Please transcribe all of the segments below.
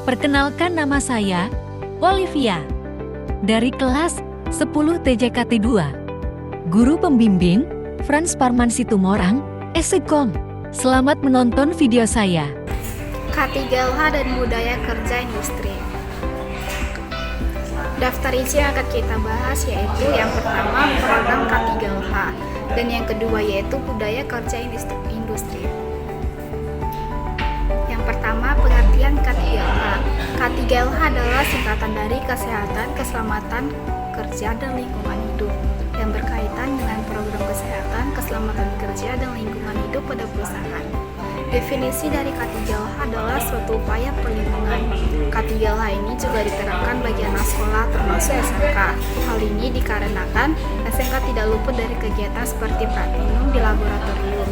Perkenalkan, nama saya Olivia dari kelas 10 TJKT 2. Guru pembimbing Frans Parman Situmorang, Esekom. Selamat menonton video saya. K3LH dan budaya kerja industri. Daftar isi yang akan kita bahas yaitu yang pertama program K3LH dan yang kedua yaitu budaya kerja industri. Yang pertama, pengertian K3LH. K3LH adalah singkatan dari Kesehatan, Keselamatan Kerja dan Lingkungan Hidup yang berkaitan dengan program kesehatan, keselamatan kerja dan lingkungan hidup pada perusahaan. Definisi dari K3LH adalah suatu upaya perlindungan. K3LH ini juga diterapkan bagi anak sekolah termasuk SMK. Hal ini dikarenakan SMK tidak luput dari kegiatan seperti praktikum di laboratorium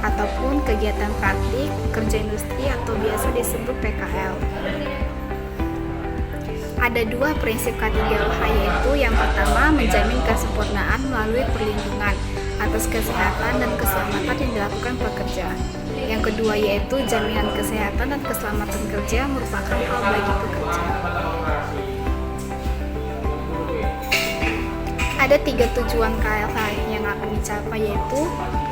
ataupun kegiatan praktik kerja industri atau biasa disebut PKL. Ada dua prinsip K3LH, yaitu yang pertama menjamin kesempurnaan melalui perlindungan atas kesehatan dan keselamatan yang dilakukan pekerja. Yang kedua yaitu jaminan kesehatan dan keselamatan kerja merupakan hal bagi pekerja. Ada 3 tujuan KLH yang akan dicapai, yaitu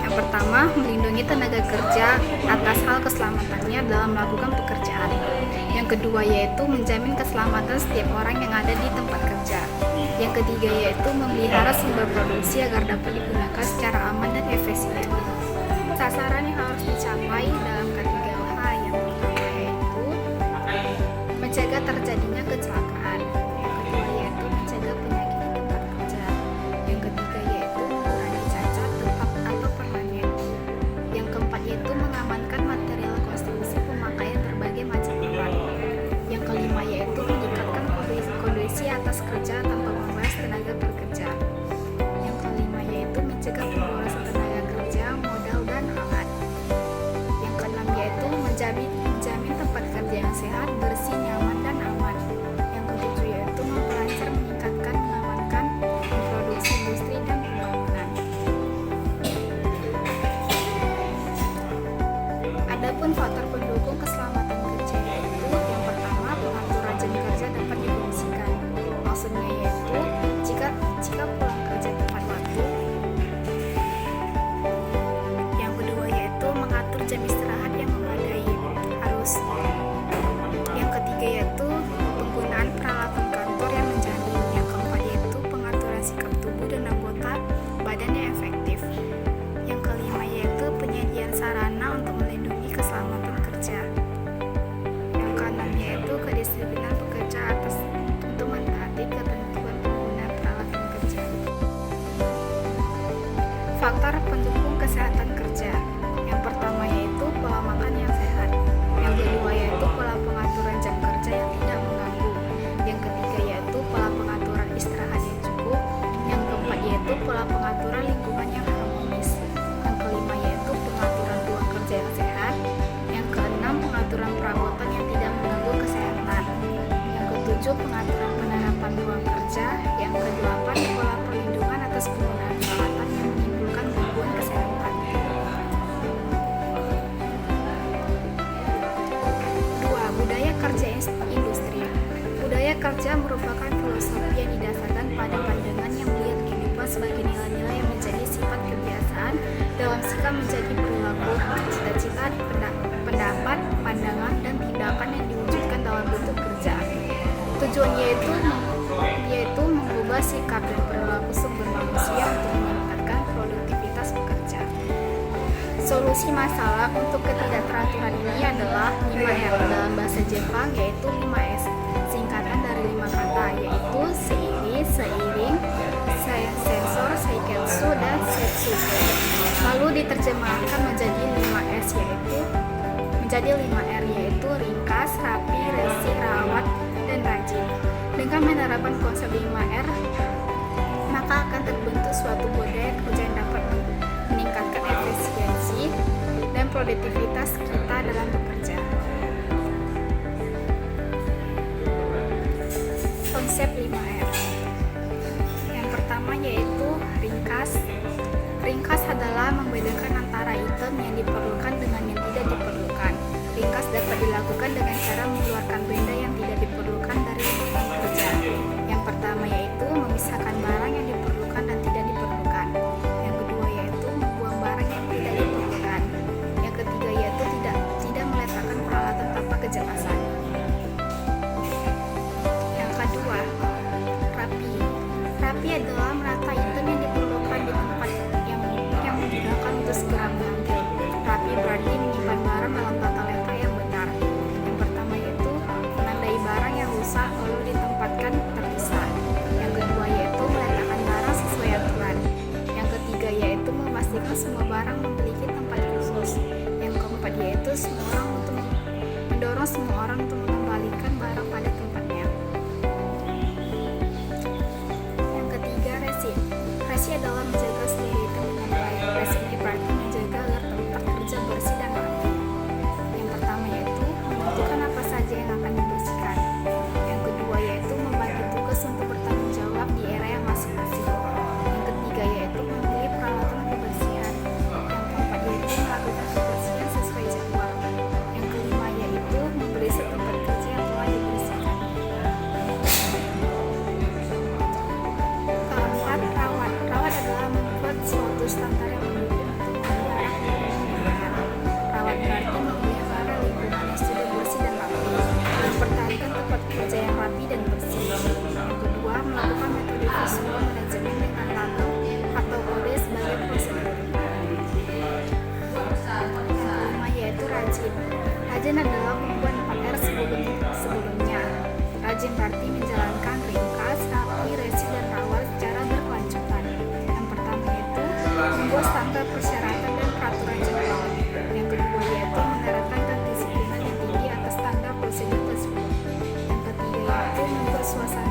yang pertama melindungi tenaga kerja atas hal keselamatannya dalam melakukan pekerjaan. Yang kedua yaitu menjamin keselamatan setiap orang yang ada di tempat kerja. Yang ketiga yaitu memelihara sumber produksi agar dapat digunakan secara aman dan efisien. Sasaran yang harus dicapai dalam K3LH yang pertama yaitu mencegah terjadinya kecelakaan. Yang kedua yaitu mencegah penyakit di tempat kerja. Yang ketiga yaitu mengurangi cacat tetap atau permanen. Yang keempat yaitu mengamankan material konstruksi pemakaian berbagai macam alat. Yang kelima yaitu meningkatkan kondisi atas kerja tanpa menguras tenaga pekerja. Yang kelima yaitu mencegah pemborosan tenaga kerja, modal dan alat. Yang keenam yaitu menjamin tempat kerja yang sehat, bersih, nyaman dan aman. Yang ketujuh yaitu memperlancar, meningkatkan, mengamankan produksi industri dan pembangunan. Adapun faktor pendukung keselamatan kerja yaitu yang pertama pengaturan jam kerja dapat difungsikan. Maksudnya yaitu jika pulang kerja tepat waktu. Yang kedua yaitu mengatur jam istirahat yang memadai, harus. Yang ketiga yaitu penggunaan peralatan kantor yang menjamin. Yang keempat yaitu pengaturan sikap tubuh dan anggota badan yang efektif. Yang kelima yaitu penyediaan sarana untuk melindungi keselamatan kerja. Yang keenam yaitu kedisiplinan pekerja atas untuk mentaati ketentuan penggunaan peralatan kerja. Faktor pendukung kesehatan kerja. Yang pertama yaitu pola makan yang sehat. Yang kedua yaitu pola pengaturan jam kerja yang tidak mengganggu. Yang ketiga yaitu pola pengaturan istirahat yang cukup. Yang keempat yaitu pola pengaturan lingkungan yang harmonis. Yang kelima yaitu pengaturan ruang kerja yang sehat. Yang keenam pengaturan perabotan yang tidak mengganggu kesehatan. Yang ketujuh pengaturan penerapan ruang kerja. Yang kedelapan pola perlindungan atas penggunaan peralatan yang menimbulkan gangguan kesehatan. 2. Budaya kerja industri. Budaya kerja merupakan filosofi yang didasarkan pada pandangan yang melihat kehidupan sebagai nilai-nilai yang menjadi sifat kebiasaan dalam sikap menjadi perilaku, cita-cita, pendapat, pandangan, dan tindakan yang diwujudkan dalam bentuk kerja. Tujuannya yaitu mengubah sikap dan perilaku sumber manusia untuk meningkatkan produktivitas pekerja. Solusi masalah untuk ketidakteraturan ini adalah 5R dalam bahasa Jepang, yaitu 5S, singkatan dari 5 kata, yaitu seiring, sensor, seiketsu, dan setsu. Lalu diterjemahkan menjadi 5S menjadi 5R yaitu ringkas, rapi, resik, rawat, dan rajin. Dengan menerapkan konsep 5R, maka akan terbentuk suatu budaya kerja yang dapat meningkatkan efisiensi dan produktivitas kita dalam bekerja. Konsep 5R. Yang pertama yaitu ringkas. Ringkas adalah membedakan antara item yang diperlukan dengan yang tidak diperlukan. Ringkas dapat dilakukan dengan cara mengeluarkan benda yang suasana